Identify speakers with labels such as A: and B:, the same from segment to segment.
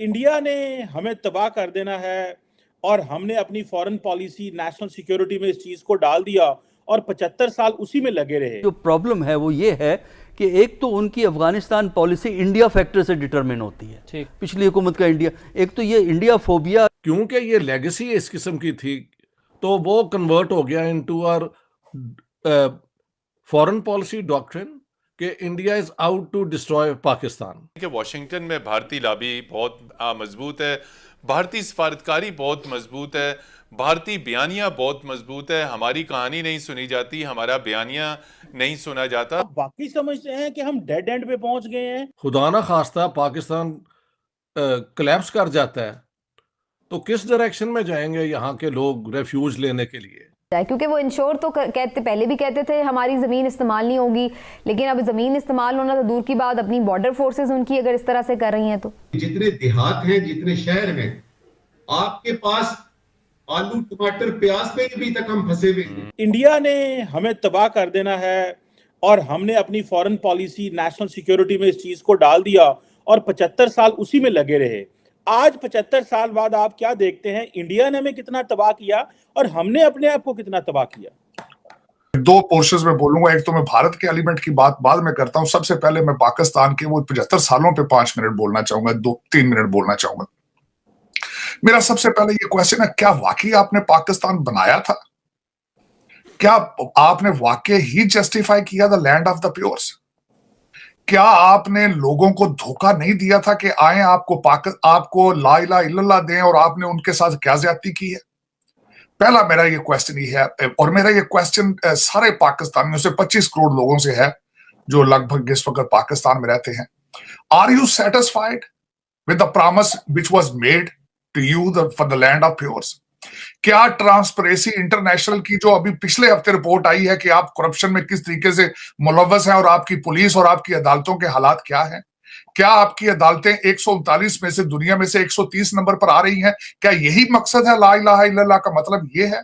A: India ने हमें तबाह कर देना है और हमने अपनी फॉरेन पॉलिसी नेशनल सिक्योरिटी में इस चीज को डाल दिया और 75 साल उसी में लगे रहे।
B: जो प्रॉब्लम है वो ये है कि एक तो उनकी अफगानिस्तान पॉलिसी इंडिया फैक्टर से डिटरमिन होती है, पिछली हुकूमत का इंडिया, एक तो ये इंडिया फोबिया,
C: क्योंकि ये लेगेसी इस किस्म की थी तो वो कन्वर्ट हो गया into our foreign policy doctrine कि India is out to destroy Pakistan.
D: कि वाशिंगटन में भारतीय लॉबी बहुत मजबूत है, भारतीय सफारतकारी बहुत मजबूत है, भारतीय बयानिया बहुत मजबूत है, हमारी कहानी नहीं सुनी जाती, हमारा बयानिया नहीं सुना जाता।
A: वाकई समझते हैं कि हम डेड एंड पे पहुंच गए हैं?
C: खुदा ना खास्ता पाकिस्तान कोलैप्स कर जाता है तो किस डायरेक्शन में जाएंगे यहाँ के लोग रेफ्यूज लेने के लिए?
E: क्योंकि वो इंश्योर तो कहते पहले भी कहते थे हमारी ज़मीन इस्तेमाल नहीं होगी, लेकिन अब ज़मीन इस्तेमाल होना तो दूर की बात, अपनी बॉर्डर फोर्सेस उनकी अगर इस तरह से कर रही हैं तो।
F: जितने देहात हैं, जितने शहर हैं, आपके पास आलू टमाटर प्याज पे अभी तक हम फंसे हुए हैं।
A: इंडिया ने हमें तबाह कर देना है और हमने अपनी फॉरेन पॉलिसी नेशनल सिक्योरिटी में इस चीज को डाल दिया और 75 साल उसी में लगे रहे। आज 75 साल बाद आप क्या देखते हैं, इंडिया ने हमें कितना तबाह किया और हमने अपने आप को कितना तबाह किया।
G: दो पोर्शंस में बोलूंगा, एक तो मैं भारत के एलिमेंट की बात बाद में करता हूं। सबसे पहले मैं पाकिस्तान के वो 75 सालों पे 5 मिनट बोलना चाहूंगा, 2-3 मिनट बोलना चाहूंगा। मेरा सबसे पहले ये क्वेश्चन है, क्या वाकई आपने पाकिस्तान बनाया था? क्या आपने वाकई ही जस्टिफाई किया द लैंड ऑफ द प्योर्स? क्या आपने लोगों को धोखा नहीं दिया था कि आए आपको ला इलाहा इल्लल्लाह दें और आपने उनके साथ क्या ज्यादती की है? पहला मेरा ये क्वेश्चन ही है, और मेरा ये क्वेश्चन सारे पाकिस्तानियों से 25 करोड़ लोगों से है जो लगभग इस वक्त पाकिस्तान में रहते हैं। Are you satisfied with the promise which was made to you for the land of pures? क्या ट्रांसपेरेंसी इंटरनेशनल की जो अभी पिछले हफ्ते रिपोर्ट आई है कि आप करप्शन में किस तरीके से मुलव्वस हैं और आपकी पुलिस और आपकी अदालतों के हालात क्या हैं? क्या आपकी अदालतें 139 में से दुनिया में से 130 नंबर पर आ रही हैं? क्या यही मकसद है ला इलाहा इल्लल्लाह का मतलब ये है?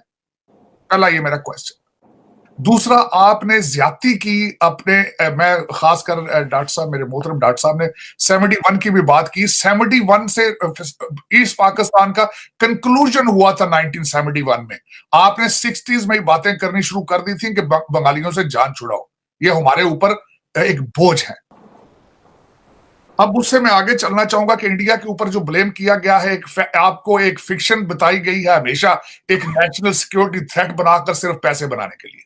G: पहला ये मेरा क्वेश्चन। दूसरा, आपने ज्यादती की अपने, मैं खासकर डॉक्टर साहब, मेरे मोहतरम डॉक्टर साहब ने 71 की भी बात की। 71 से ईस्ट पाकिस्तान का कंक्लूजन हुआ था 1971 में। आपने 60s में ही बातें करनी शुरू कर दी थी कि बंगालियों से जान छुड़ाओ, ये हमारे ऊपर एक बोझ है। अब उससे मैं आगे चलना चाहूंगा कि इंडिया के ऊपर जो ब्लेम किया गया है, आपको एक फिक्शन बताई गई है हमेशा, एक नेशनल सिक्योरिटी थ्रेट बनाकर सिर्फ पैसे बनाने के लिए।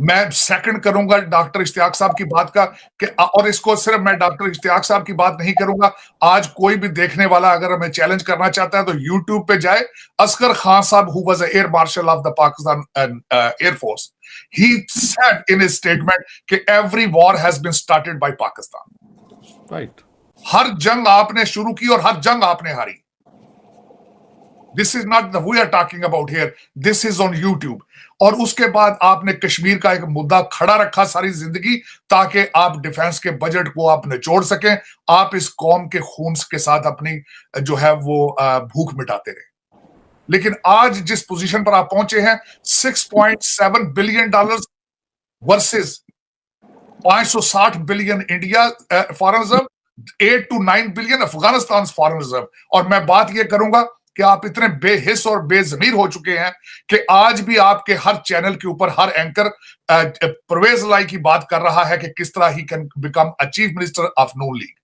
G: मैं सेकंड करूंगा डॉक्टर इश्तियाक साहब की बात का कि, और इसको सिर्फ मैं डॉक्टर इश्तियाक साहब की बात नहीं करूंगा, आज कोई भी देखने वाला अगर हमें चैलेंज करना चाहता है तो यूट्यूब पे जाए। असगर खान साहब, who was air marshal of the Pakistan air force, he said in his statement कि every war has been started by Pakistan.
C: Right.
G: हर जंग आपने शुरू की और हर जंग आपने हारी। This is not the we are talking about here. This is on YouTube. और उसके बाद आपने कश्मीर का एक मुद्दा खड़ा रखा सारी जिंदगी, ताकि आप डिफेंस के बजट को आप निचोड़ सकें, आप इस कौम के खून के साथ अपनी जो है वो भूख मिटाते रहे। लेकिन आज जिस पोजीशन पर आप पहुंचे हैं, $6.7 billion versus 560 billion India foreign reserve, 8 to 9 billion Afghanistan foreign reserve. और मैं बात यह करूंगा कि आप इतने बेहिस और बेजमीर हो चुके हैं कि आज भी आपके हर चैनल के ऊपर हर एंकर परवेज लाई की बात कर रहा है कि किस तरह he can become a chief minister of Noon league.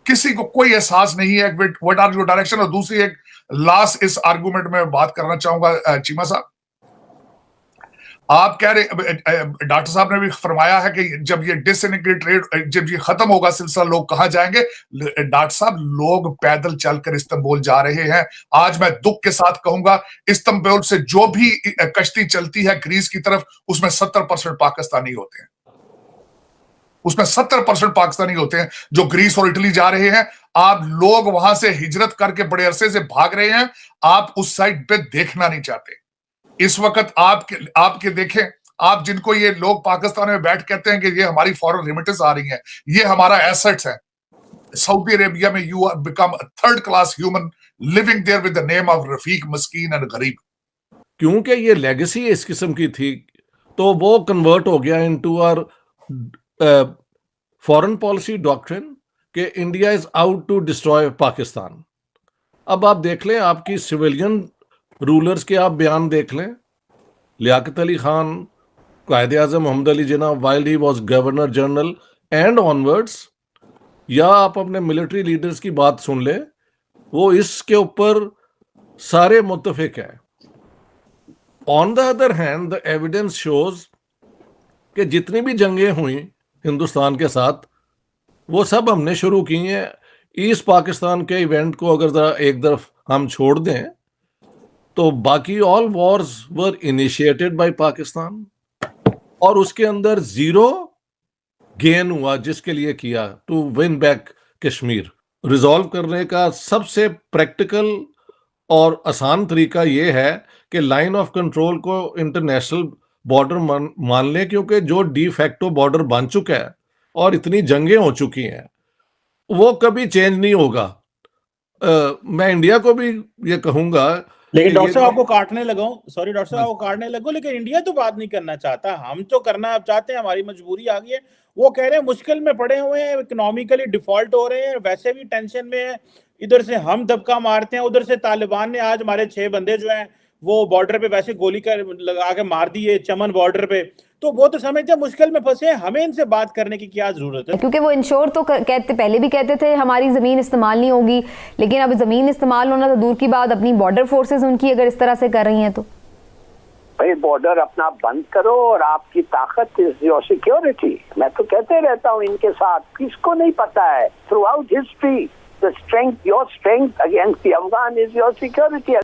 G: किसी को कोई एहसास नहीं है व्हाट आर योर डायरेक्शन। और दूसरी एक लास्ट इस आर्गुमेंट में बात करना चाहूंगा चीमा साहब, आप कह रहे, डॉक्टर साहब ने भी फरमाया है कि जब ये डिसइंटीग्रेटेड, जब ये खत्म होगा सिलसिला, लोग कहां जाएंगे? डॉक्टर साहब, लोग पैदल चलकर इस्तांबुल जा रहे हैं। आज मैं दुख के साथ कहूंगा, इस्तांबुल से जो भी कश्ती चलती है ग्रीस की तरफ, उसमें 70% पाकिस्तानी होते हैं। उसमें 70% पाकिस्तानी होते हैं जो ग्रीस और इटली जा रहे हैं। आप लोग वहां से हिजरत करके बड़े अरसे से भाग रहे हैं, आप उस साइड पे देखना नहीं चाहते। इस वक्त आपके देखें, आप जिनको ये लोग पाकिस्तान में बैठ कहते हैं कि ये हमारी फॉरेन रेमिटेंस आ रही है, ये हमारा एसेट्स है। सऊदी अरेबिया में you are become a third class human living there with the name of रफीक, मस्कीन एंड गरीब।
C: क्योंकि ये लेगेसी इस किस्म की थी तो वो कन्वर्ट हो गया into our foreign policy doctrine कि India is out to destroy Pakistan. अब आप देख लें, आपकी सिविलियन रूलर्स के आप बयान देख लें, Liaquat Ali Khan, Quaid-e Azam Mohammad Ali Jinnah while he was governor general and onwards, या आप अपने मिलिट्री लीडर्स की बात सुन ले, वो इसके ऊपर सारे मुत्तफिक है। On the other hand the evidence shows कि जितनी भी जंगें हुई हिंदुस्तान के साथ वो सब हमने शुरू की हैं। ईस्ट पाकिस्तान के इवेंट को अगर जरा एक तरफ हम छोड़ दें तो बाकी all wars were initiated by Pakistan, और उसके अंदर जीरो गेन हुआ जिसके लिए किया, to win back Kashmir. Resolve करने का सबसे प्रैक्टिकल और आसान तरीका यह है कि लाइन ऑफ कंट्रोल को इंटरनेशनल बॉर्डर मान लें, क्योंकि जो डी फैक्टो बॉर्डर बन चुका है और इतनी जंगें हो चुकी हैं वो कभी चेंज नहीं होगा। मैं इंडिया को भी ये कहूंगा,
A: लेकिन डॉक्टर साहब आपको काटने लगो, सॉरी डॉक्टर साहब आपको काटने लगो, लेकिन इंडिया तो बात नहीं करना चाहता, हम तो करना अब चाहते हैं, हमारी मजबूरी आ गई है। वो कह रहे हैं मुश्किल में पड़े हुए हैं, इकोनॉमिकली डिफॉल्ट हो रहे हैं, वैसे भी टेंशन में है, इधर से हम दबका मारते हैं, उधर से तालिबान ने आज हमारे 6 बंदे जो हैं वो बॉर्डर पे वैसे गोली कर लगा के मार दिए चमन बॉर्डर पे, तो वो तो समझते हैं मुश्किल में फंसे हैं, हमें इनसे बात करने की क्या जरूरत है?
E: क्योंकि वो इंश्योर तो कहते पहले भी कहते थे हमारी जमीन इस्तेमाल नहीं होगी, लेकिन अब जमीन इस्तेमाल होना तो दूर की बात, अपनी बॉर्डर फोर्सेस उनकी अगर इस तरह से कर रही हैं तो
H: भाई बॉर्डर अपना बंद करो और आपकी ताकत इज योर सिक्योरिटी। मैं तो कहते रहता हूँ इनके साथ, किसको नहीं पता है through out history the strength, your strength against the Afghan is your security.